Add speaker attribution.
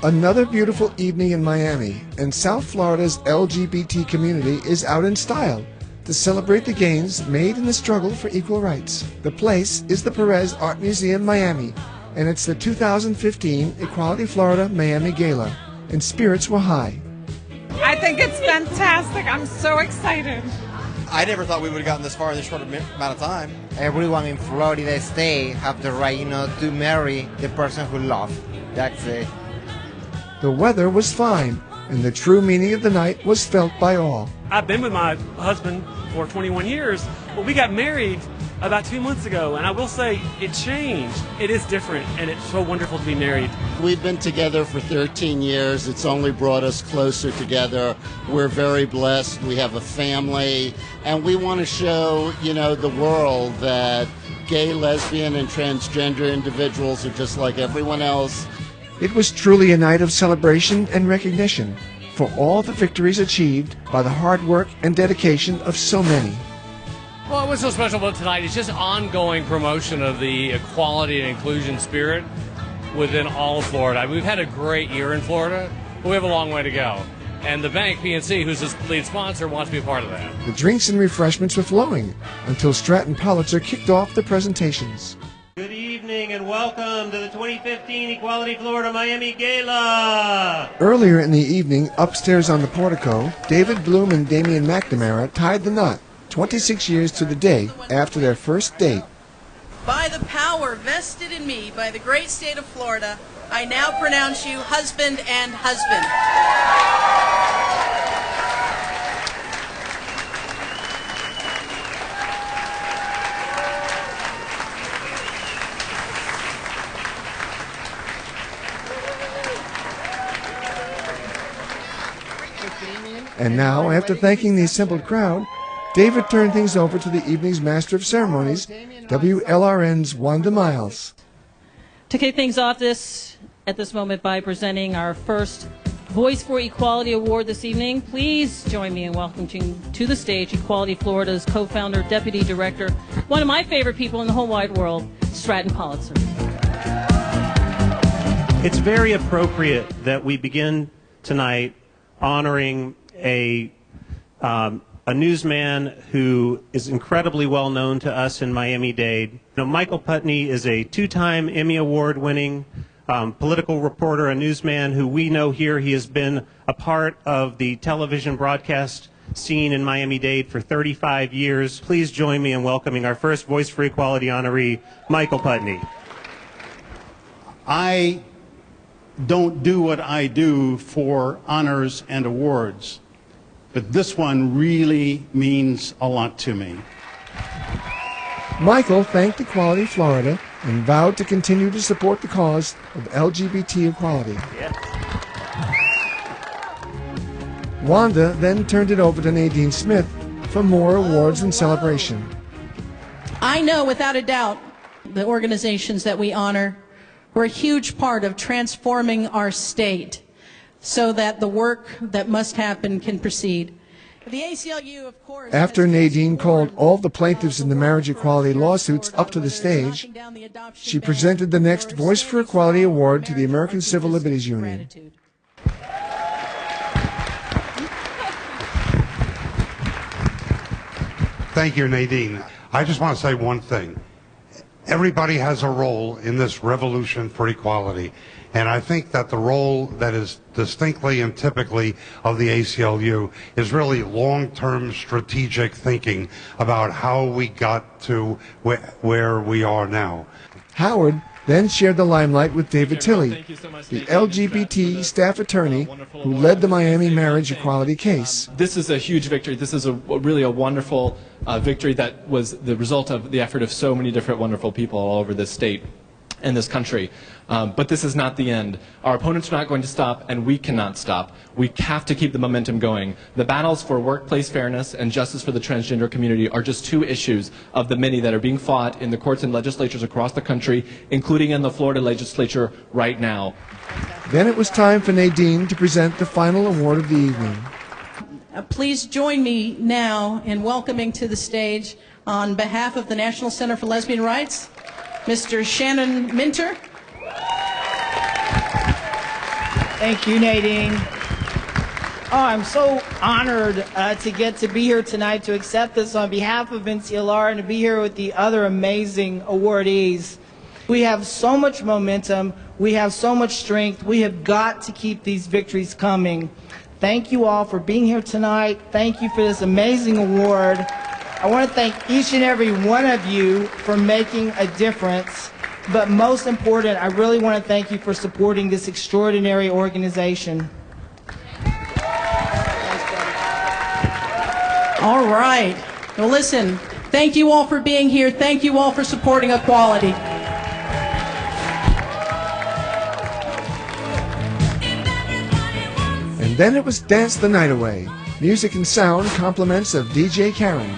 Speaker 1: Another beautiful evening in Miami, and South Florida's LGBT community is out in style to celebrate the gains made in the struggle for equal rights. The place is the Perez Art Museum, Miami, and it's the 2015 Equality Florida Miami Gala, and spirits were high.
Speaker 2: I think it's fantastic. I'm so excited.
Speaker 3: I never thought we would have gotten this far in this short amount of time.
Speaker 4: Everyone in Florida state have the right, to marry the person who love. That's it.
Speaker 1: The weather was fine, and the true meaning of the night was felt by all.
Speaker 5: I've been with my husband for 21 years, but we got married about 2 months ago, and I will say it changed. It is different, and it's so wonderful to be married.
Speaker 6: We've been together for 13 years. It's only brought us closer together. We're very blessed. We have a family, and we want to show, the world that gay, lesbian, and transgender individuals are just like everyone else.
Speaker 1: It was truly a night of celebration and recognition for all the victories achieved by the hard work and dedication of so many.
Speaker 7: Well, what's so special about tonight is just ongoing promotion of the equality and inclusion spirit within all of Florida. We've had a great year in Florida, but we have a long way to go. And the bank, PNC, who's the lead sponsor, wants to be a part of that.
Speaker 1: The drinks and refreshments were flowing until Stratton Pulitzer kicked off the presentations.
Speaker 8: Good evening and welcome to the 2015 Equality Florida Miami Gala.
Speaker 1: Earlier in the evening, upstairs on the portico, David Bloom and Damian McNamara tied the knot 26 years to the day after their first date.
Speaker 9: By the power vested in me by the great state of Florida, I now pronounce you husband and husband.
Speaker 1: And now, after thanking the assembled crowd, David turned things over to the evening's Master of Ceremonies, WLRN's Wanda Miles.
Speaker 10: To kick things off at this moment by presenting our first Voice for Equality Award this evening, please join me in welcoming to the stage Equality Florida's co-founder, deputy director, one of my favorite people in the whole wide world, Stratton Pulitzer.
Speaker 8: It's very appropriate that we begin tonight honoring a newsman who is incredibly well known to us in Miami-Dade. Michael Putney is a two-time Emmy Award-winning political reporter, a newsman who we know here. He has been a part of the television broadcast scene in Miami-Dade for 35 years. Please join me in welcoming our first Voice for Equality honoree, Michael Putney.
Speaker 11: I don't do what I do for honors and awards, but this one really means a lot to me.
Speaker 1: Michael thanked Equality Florida and vowed to continue to support the cause of LGBT equality.
Speaker 8: Yes.
Speaker 1: Wanda then turned it over to Nadine Smith for more awards and celebration.
Speaker 9: I know without a doubt the organizations that we honor were a huge part of transforming our state so that the work that must happen can proceed. The ACLU, of course,
Speaker 1: after Nadine called all the plaintiffs in the marriage equality lawsuits up to the stage, she presented the next Voice for Equality Award to the American Civil Liberties Union.
Speaker 12: Thank you, Nadine. I just want to say one thing. Everybody has a role in this revolution for equality, and I think that the role that is distinctly and typically of the ACLU is really long-term strategic thinking about how we got to where we are now.
Speaker 1: Howard then shared the limelight with David Tilley, the LGBT staff attorney who led the Miami marriage equality case.
Speaker 13: This is a huge victory. This is really a wonderful victory that was the result of the effort of so many different wonderful people all over this state and this country. But this is not the end. Our opponents are not going to stop, and we cannot stop. We have to keep the momentum going. The battles for workplace fairness and justice for the transgender community are just two issues of the many that are being fought in the courts and legislatures across the country, including in the Florida legislature right now.
Speaker 1: Then it was time for Nadine to present the final award of the evening.
Speaker 9: Please join me now in welcoming to the stage, on behalf of the National Center for Lesbian Rights, Mr. Shannon Minter.
Speaker 14: Thank you, Nadine. Oh, I'm so honored to get to be here tonight to accept this on behalf of NCLR and to be here with the other amazing awardees. We have so much momentum. We have so much strength. We have got to keep these victories coming. Thank you all for being here tonight. Thank you for this amazing award. I want to thank each and every one of you for making a difference. But most important, I really want to thank you for supporting this extraordinary organization.
Speaker 9: All right. Well, listen, thank you all for being here. Thank you all for supporting equality.
Speaker 1: And then it was Dance the Night Away. Music and sound compliments of DJ Karen.